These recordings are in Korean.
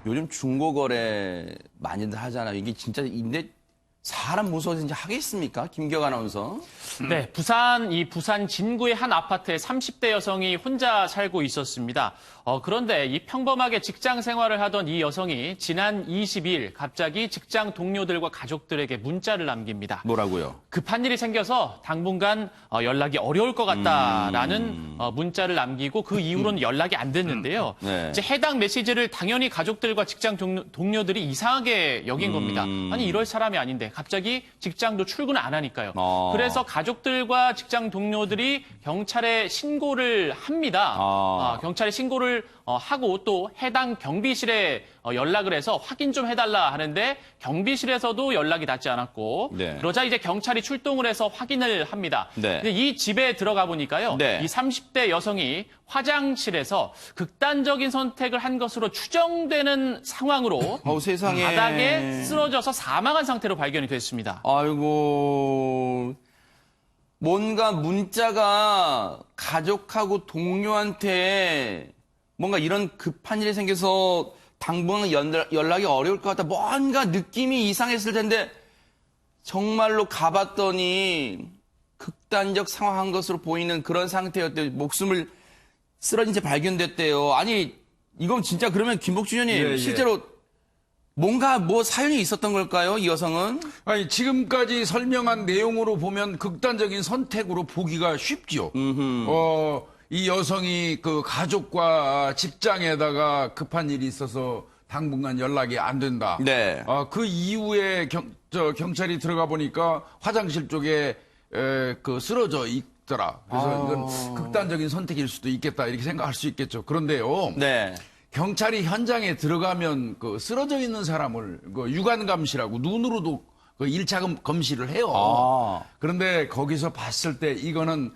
요즘 중고거래 많이들 하잖아요. 이게 진짜 근데 사람 무서워서 이제 하겠습니까? 김기혁 아나운서. 네, 부산 진구의 한 아파트에 30대 여성이 혼자 살고 있었습니다. 그런데 이 평범하게 직장 생활을 하던 이 여성이 지난 20일 갑자기 직장 동료들과 가족들에게 문자를 남깁니다. 뭐라고요? 급한 일이 생겨서 당분간 연락이 어려울 것 같다라는 문자를 남기고 그 이후로는 연락이 안 됐는데요. 네. 이제 해당 메시지를 당연히 가족들과 직장 동료들이 이상하게 여긴 겁니다. 아니 이럴 사람이 아닌데 갑자기 직장도 출근을 안 하니까요. 그래서 가족들과 직장 동료들이 경찰에 신고를 합니다. 경찰에 신고를 하고 또 해당 경비실에 연락을 해서 확인 좀 해달라 하는데 경비실에서도 연락이 닿지 않았고 네. 그러자 이제 경찰이 출동을 해서 확인을 합니다. 네. 근데 이 집에 들어가 보니까요. 네. 이 30대 여성이 화장실에서 극단적인 선택을 한 것으로 추정되는 상황으로 세상에. 바닥에 쓰러져서 사망한 상태로 발견이 됐습니다. 아이고. 뭔가 문자가 가족하고 동료한테 뭔가 이런 급한 일이 생겨서 당분간 연락이 어려울 것 같다. 뭔가 느낌이 이상했을 텐데 정말로 가봤더니 극단적 상황한 것으로 보이는 그런 상태였대요. 목숨을 쓰러진 채 발견됐대요. 아니 이건 진짜 그러면 김복준 의원님 실제로 뭔가 사연이 있었던 걸까요? 이 여성은? 아니, 지금까지 설명한 내용으로 보면 극단적인 선택으로 보기가 쉽죠. 이 여성이 그 가족과 직장에다가 급한 일이 있어서 당분간 연락이 안 된다. 네. 그 이후에 경찰이 들어가 보니까 화장실 쪽에 쓰러져 있더라. 그래서 이건 극단적인 선택일 수도 있겠다 이렇게 생각할 수 있겠죠. 그런데요. 네. 경찰이 현장에 들어가면 그 쓰러져 있는 사람을 그 육안 감시라고 눈으로도 그 1차 검시를 해요. 그런데 거기서 봤을 때 이거는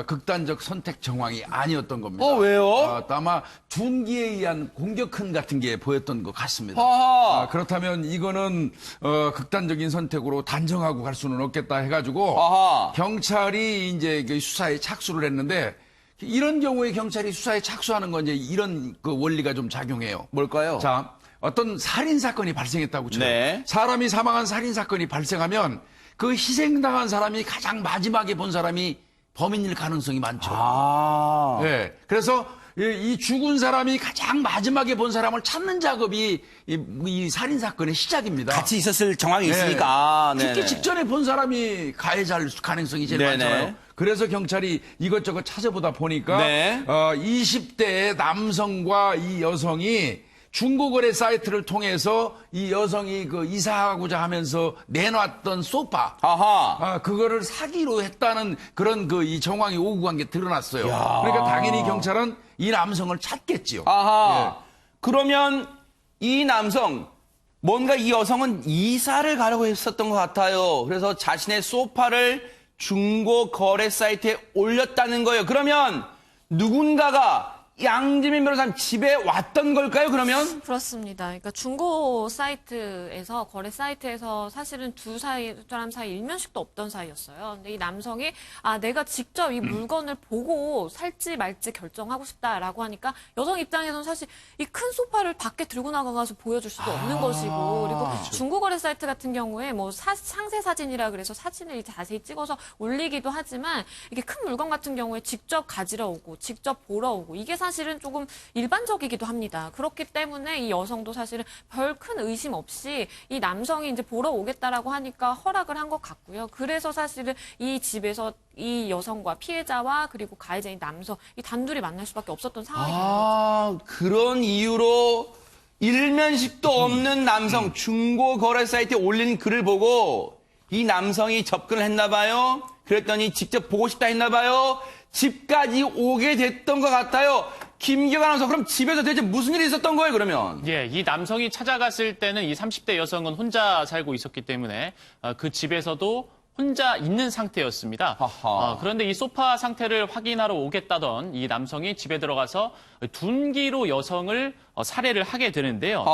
극단적 선택 정황이 아니었던 겁니다. 왜요? 아마 둔기에 의한 공격흔 같은 게 보였던 것 같습니다. 그렇다면 이거는 극단적인 선택으로 단정하고 갈 수는 없겠다 해가지고 경찰이 이제 수사에 착수를 했는데 이런 경우에 경찰이 수사에 착수하는 건 이제 이런 그 원리가 좀 작용해요. 뭘까요? 자, 어떤 살인 사건이 발생했다고 쳐요. 네. 사람이 사망한 살인 사건이 발생하면 그 희생당한 사람이 가장 마지막에 본 사람이 범인일 가능성이 많죠. 네. 그래서 이 죽은 사람이 가장 마지막에 본 사람을 찾는 작업이 이 살인 사건의 시작입니다. 같이 있었을 정황이 있으니까. 죽기 직전에 본 사람이 가해자일 가능성이 제일 많잖아요. 그래서 경찰이 이것저것 찾아보다 보니까 20대의 남성과 이 여성이 중고거래 사이트를 통해서 이 여성이 그 이사하고자 하면서 내놨던 소파, 그거를 사기로 했다는 그런 이 정황이 오고 간 게 드러났어요. 그러니까 당연히 경찰은 이 남성을 찾겠지요. 그러면 이 남성, 뭔가 이 여성은 이사를 가려고 했었던 것 같아요. 그래서 자신의 소파를 중고 거래 사이트에 올렸다는 거예요. 그러면 누군가가 양지민 변호사님 집에 왔던 걸까요, 그러면? 그렇습니다. 그러니까 중고 사이트에서, 거래 사이트에서 사실은 두 사람 사이 일면식도 없던 사이였어요. 근데 이 남성이, 내가 직접 이 물건을 보고 살지 말지 결정하고 싶다라고 하니까 여성 입장에서는 사실 이 큰 소파를 밖에 들고 나가서 보여줄 수도 없는 것이고, 그리고 중고 거래 사이트 같은 경우에 상세 사진이라 그래서 사진을 자세히 찍어서 올리기도 하지만 이게 큰 물건 같은 경우에 직접 가지러 오고, 직접 보러 오고, 이게 사실은 조금 일반적이기도 합니다. 그렇기 때문에 이 여성도 사실은 별 큰 의심 없이 이 남성이 이제 보러 오겠다라고 하니까 허락을 한 것 같고요. 그래서 사실은 이 집에서 이 여성과 피해자와 그리고 가해자인 남성 이 단둘이 만날 수밖에 없었던 상황이 된 거죠. 그런 이유로 일면식도 없는 남성 중고 거래 사이트에 올린 글을 보고 이 남성이 접근을 했나 봐요. 그랬더니 직접 보고 싶다 했나 봐요. 집까지 오게 됐던 것 같아요. 김기혁 아나운서, 그럼 집에서 대체 무슨 일이 있었던 거예요, 그러면? 예, 이 남성이 찾아갔을 때는 이 30대 여성은 혼자 살고 있었기 때문에 그 집에서도 혼자 있는 상태였습니다. 그런데 이 소파 상태를 확인하러 오겠다던 이 남성이 집에 들어가서 둔기로 여성을 살해를 하게 되는데요.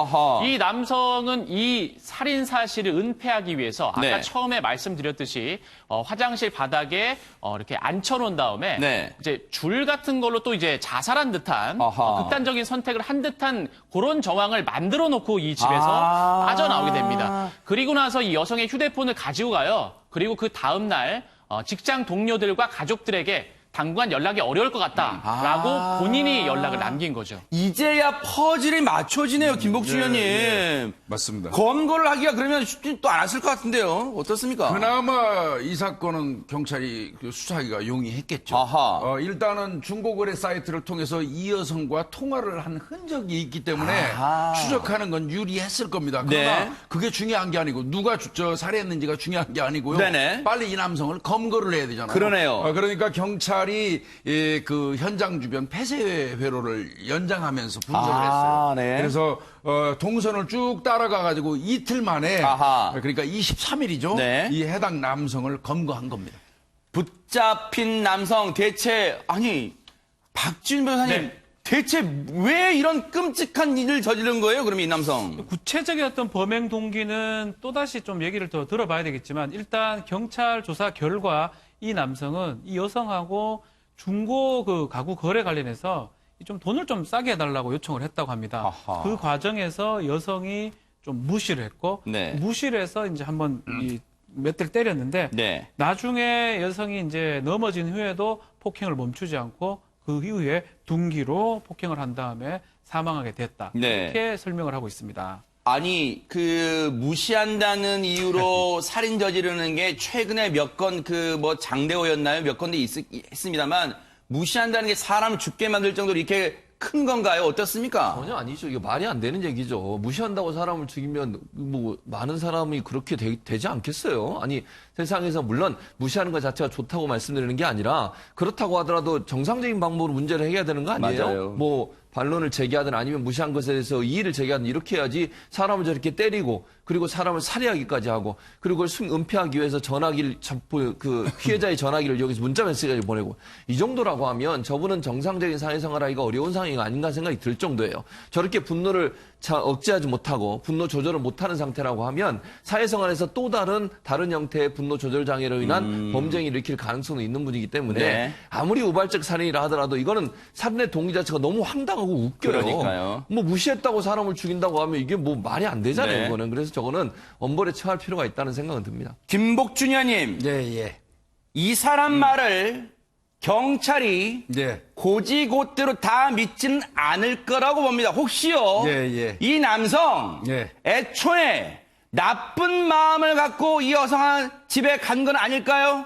이 남성은 이 살인 사실을 은폐하기 위해서 아까 네. 처음에 말씀드렸듯이 화장실 바닥에 이렇게 앉혀놓은 다음에 네. 이제 줄 같은 걸로 또 이제 자살한 듯한 극단적인 선택을 한 듯한 그런 정황을 만들어 놓고 이 집에서 빠져나오게 됩니다. 그리고 나서 이 여성의 휴대폰을 가지고 가요. 그리고 그 다음 날 직장 동료들과 가족들에게 당분간 연락이 어려울 것 같다라고 본인이 연락을 남긴 거죠. 이제야 퍼즐이 맞춰지네요, 김복준 의원님. 맞습니다. 검거를 하기가 그러면 쉽지 또 않았을 것 같은데요. 어떻습니까? 그나마 이 사건은 경찰이 그 수사하기가 용이했겠죠. 일단은 중고거래 사이트를 통해서 이 여성과 통화를 한 흔적이 있기 때문에 추적하는 건 유리했을 겁니다. 그러나 네. 그게 중요한 게 아니고 누가 살해했는지가 중요한 게 아니고요. 네네. 빨리 이 남성을 검거를 해야 되잖아요. 그러네요. 그러니까 경찰이 그 현장 주변 폐쇄 회로를 연장하면서 분석을 했어요. 네. 그래서 동선을 쭉 따라가가지고 이틀 만에 그러니까 23일이죠. 네. 이 해당 남성을 검거한 겁니다. 붙잡힌 남성 대체 아니 박지훈 변호사님 네. 대체 왜 이런 끔찍한 일을 저지른 거예요? 그럼 이 남성 구체적인 어떤 범행 동기는 또다시 좀 얘기를 더 들어봐야 되겠지만 일단 경찰 조사 결과 이 남성은 이 여성하고 중고 그 가구 거래 관련해서 좀 돈을 좀 싸게 해달라고 요청을 했다고 합니다. 그 과정에서 여성이 좀 무시를 했고 네. 무시를 해서 이제 한번 몇 대를 때렸는데 네. 나중에 여성이 이제 넘어진 후에도 폭행을 멈추지 않고 그 이후에 둔기로 폭행을 한 다음에 사망하게 됐다. 네. 이렇게 설명을 하고 있습니다. 아니 그 무시한다는 이유로 살인 저지르는 게 최근에 몇 건 그 뭐 장대호였나요? 몇 건도 했습니다만 무시한다는 게 사람을 죽게 만들 정도로 이렇게 큰 건가요? 어떻습니까? 전혀 아니죠. 이게 말이 안 되는 얘기죠. 무시한다고 사람을 죽이면 뭐 많은 사람이 그렇게 되지 않겠어요? 아니 세상에서 물론 무시하는 것 자체가 좋다고 말씀드리는 게 아니라 그렇다고 하더라도 정상적인 방법으로 문제를 해결해야 되는 거 아니에요? 맞아요. 뭐 반론을 제기하든 아니면 무시한 것에 대해서 이의를 제기하든 이렇게 해야지 사람을 저렇게 때리고 그리고 사람을 살해하기까지 하고 그리고 그걸 은폐하기 위해서 전화기를 그 피해자의 전화기를 여기서 문자 메시지를 보내고 이 정도라고 하면 저분은 정상적인 사회생활하기가 어려운 상황이 아닌가 생각이 들 정도예요. 저렇게 분노를 억제하지 못하고 분노 조절을 못하는 상태라고 하면 사회생활에서 또 다른 형태의 분노 조절 장애로 인한 범죄를 일으킬 가능성이 있는 분이기 때문에 네. 아무리 우발적 살인이라 하더라도 이거는 살인의 동기 자체가 너무 황당하고 웃겨요. 그러니까요. 뭐 무시했다고 사람을 죽인다고 하면 이게 뭐 말이 안 되잖아요. 네. 이거는. 그래서 저거는 엄벌에 처할 필요가 있다는 생각은 듭니다. 김복준 의원님 예. 이 사람 말을 경찰이 예. 고지고대로 다 믿지는 않을 거라고 봅니다. 혹시요 예. 이 남성 예. 애초에 나쁜 마음을 갖고 이 여성 집에 간 건 아닐까요?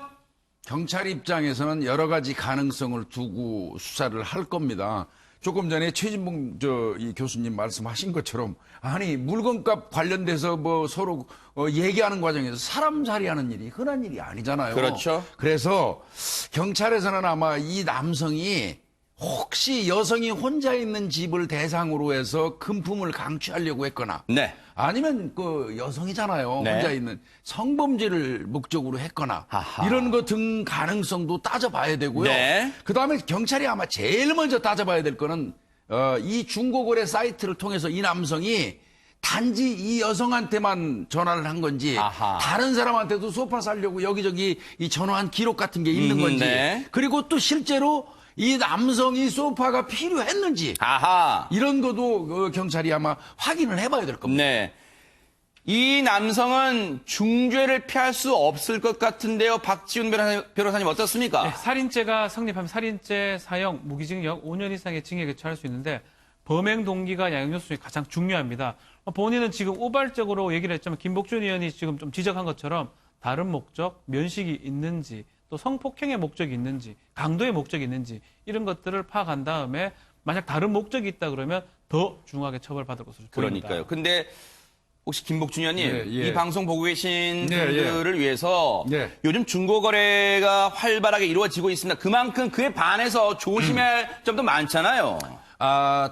경찰 입장에서는 여러 가지 가능성을 두고 수사를 할 겁니다. 조금 전에 최진봉 이 교수님 말씀하신 것처럼 아니 물건값 관련돼서 뭐 서로 얘기하는 과정에서 사람 살해하는 일이 흔한 일이 아니잖아요. 그렇죠. 그래서 경찰에서는 아마 이 남성이 혹시 여성이 혼자 있는 집을 대상으로 해서 금품을 강취하려고 했거나 네. 아니면 그 여성이잖아요. 네. 혼자 있는 성범죄를 목적으로 했거나 아하. 이런 거 등 가능성도 따져봐야 되고요. 네. 그다음에 경찰이 아마 제일 먼저 따져봐야 될 거는 이 중고거래 사이트를 통해서 이 남성이 단지 이 여성한테만 전화를 한 건지 아하. 다른 사람한테도 소파 사려고 여기저기 이 전화한 기록 같은 게 있는 건지 네. 그리고 또 실제로 이 남성이 소파가 필요했는지 아하. 이런 것도 경찰이 아마 확인을 해봐야 될 겁니다. 네. 이 남성은 중죄를 피할 수 없을 것 같은데요. 박지훈 변호사님 어떻습니까? 네, 살인죄가 성립하면 살인죄, 사형, 무기징역 5년 이상의 징역에 처할 수 있는데 범행 동기가 양형요소 중에 가장 중요합니다. 본인은 지금 우발적으로 얘기를 했지만 김복준 의원이 지금 좀 지적한 것처럼 다른 목적, 면식이 있는지 또 성폭행의 목적이 있는지 강도의 목적이 있는지 이런 것들을 파악한 다음에 만약 다른 목적이 있다 그러면 더 중하게 처벌받을 것으로 보입니다. 그러니까요. 근데 혹시 김복준 의원님 예. 이 방송 보고 계신 예. 분들을 위해서 예. 요즘 중고거래가 활발하게 이루어지고 있습니다. 그만큼 그에 반해서 조심해야 할 점도 많잖아요.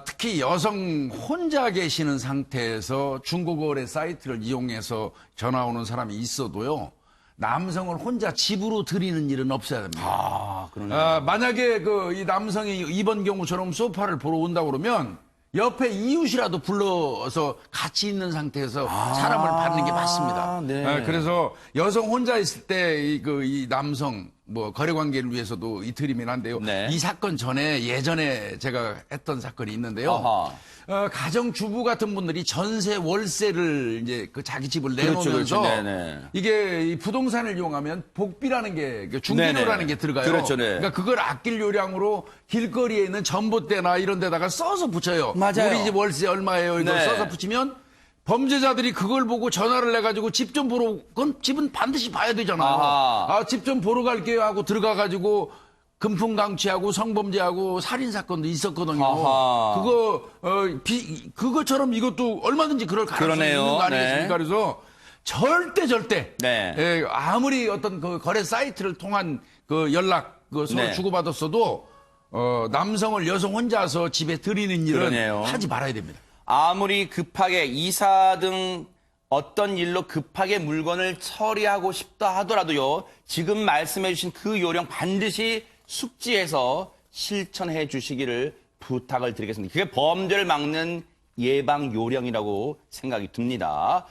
특히 여성 혼자 계시는 상태에서 중고거래 사이트를 이용해서 전화 오는 사람이 있어도요. 남성을 혼자 집으로 들이는 일은 없어야 됩니다. 아, 그러네. 만약에 이 남성이 이번 경우처럼 소파를 보러 온다 그러면 옆에 이웃이라도 불러서 같이 있는 상태에서 사람을 받는 게 맞습니다. 네. 그래서 여성 혼자 있을 때 이 남성 거래 관계를 위해서도 이 드리면 한데요. 네. 이 사건 전에 예전에 제가 했던 사건이 있는데요. 가정주부 같은 분들이 전세 월세를 이제 자기 집을 내놓으면서 그렇죠. 네네. 이게 이 부동산을 이용하면 복비라는 게 중개료라는 네네. 게 들어가요. 그렇죠, 네. 그러니까 그걸 아낄 요량으로 길거리에 있는 전봇대나 이런 데다가 써서 붙여요. 맞아요. 우리 집 월세 얼마예요? 이걸 네. 써서 붙이면 범죄자들이 그걸 보고 전화를 해가지고 집 좀 보러, 그건 집은 반드시 봐야 되잖아요. 아하. 집 좀 보러 갈게요 하고 들어가가지고 금품강취하고 성범죄하고 살인사건도 있었거든요. 아하. 그것처럼 이것도 얼마든지 그럴 가능성이 그러네요. 있는 거 아니겠습니까? 네. 그래서 절대 네. 아무리 어떤 거래 사이트를 통한 연락 서로 네. 주고받았어도 남성을 여성 혼자서 집에 들이는 일은 그러네요. 하지 말아야 됩니다. 아무리 급하게 이사 등 어떤 일로 급하게 물건을 처리하고 싶다 하더라도요. 지금 말씀해 주신 그 요령 반드시 숙지해서 실천해 주시기를 부탁을 드리겠습니다. 그게 범죄를 막는 예방 요령이라고 생각이 듭니다.